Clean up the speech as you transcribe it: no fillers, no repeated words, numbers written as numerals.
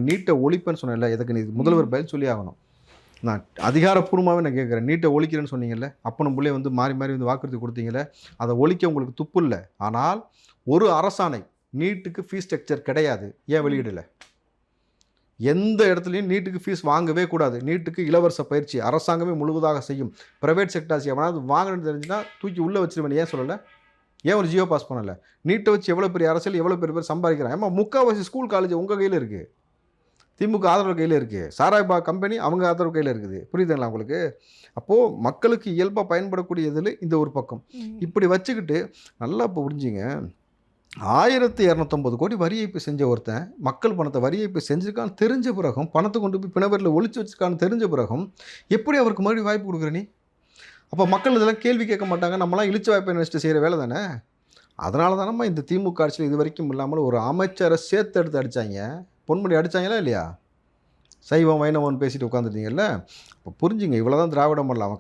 நீட்டை ஒழிப்பேன்னு சொன்னேன்ல, இதுக்கு நீ முதல்வர் பதில் சொல்லி ஆகணும். நான் அதிகாரப்பூர்வமாகவே நான் கேட்குறேன். நீட்டை ஒழிக்கிறேன்னு சொன்னீங்கல்ல, அப்பனும் புள்ளையும் வந்து மாறி மாறி வந்து வாக்குறுதி கொடுத்தீங்கல்ல, அதை ஒழிக்க உங்களுக்கு துப்பு இல்லை. ஆனால் ஒரு அரசாணை, நீட்டுக்கு ஃபீஸ் ஸ்ட்ரக்சர் கிடையாது, ஏன் வெளியிடலை? எந்த இடத்துலையும் நீட்டுக்கு ஃபீஸ் வாங்கவே கூடாது. நீட்டுக்கு இலவச பயிற்சி அரசாங்கமே முழுவதாக செய்யும். ப்ரைவேட் செக்டார்ஸ் எவனாவது வாங்கணும்னு தெரிஞ்சுன்னா தூக்கி உள்ளே வச்சிருவேன், ஏன் சொல்லலை? ஏன் ஒரு ஜியோ பாஸ் பண்ணலை? நீட்டை வச்சு எவ்வளோ பெரிய அரசியல், எவ்வளோ பெரிய பேர் சம்பாதிக்கிறான். ஏமா முக்கால்வாசி ஸ்கூல் காலேஜ் உங்கள் கையில் இருக்குது, திமுக ஆதரவு கையில் இருக்குது. சாராய்பா கம்பெனி அவங்க ஆதரவு கையில் இருக்குது. புரியுதுங்களா உங்களுக்கு? அப்போது மக்களுக்கு இயல்பாக பயன்படக்கூடிய இதில் இந்த ஒரு பக்கம் இப்படி வச்சுக்கிட்டு நல்லா இப்போ புரிஞ்சுங்க. 1250 கோடி வரி ஏய்ப்பு செஞ்ச ஒருத்தன் மக்கள் பணத்தை வரி ஏய்ப்பு செஞ்சுருக்கான்னு தெரிஞ்ச பிறகும், பணத்தை கொண்டு போய் பிணவரில் ஒழிச்சு வச்சுருக்கான்னு தெரிஞ்ச பிறகும் எப்படி அவருக்கு மறுபடியும் வாய்ப்பு கொடுக்குற நீ? அப்போ மக்கள் இதெல்லாம் கேள்வி கேட்க மாட்டாங்க. நம்மளாம் இழிச்சு வாய்ப்பை நினச்சிட்டு செய்கிற வேலை தானே. அதனால தானம்மா இந்த திமுக ஆட்சியில் இது வரைக்கும் இல்லாமல் ஒரு அமைச்சரை சேர்த்து எடுத்து அடித்தாங்க. பொன்முடி அடித்தாங்களா இல்லையா? சைவம் வைணவன் பேசிட்டு உட்காந்துட்டீங்கல்ல. இப்போ புரிஞ்சுங்க, இவ்வளோ தான் திராவிட மாடல். அவன்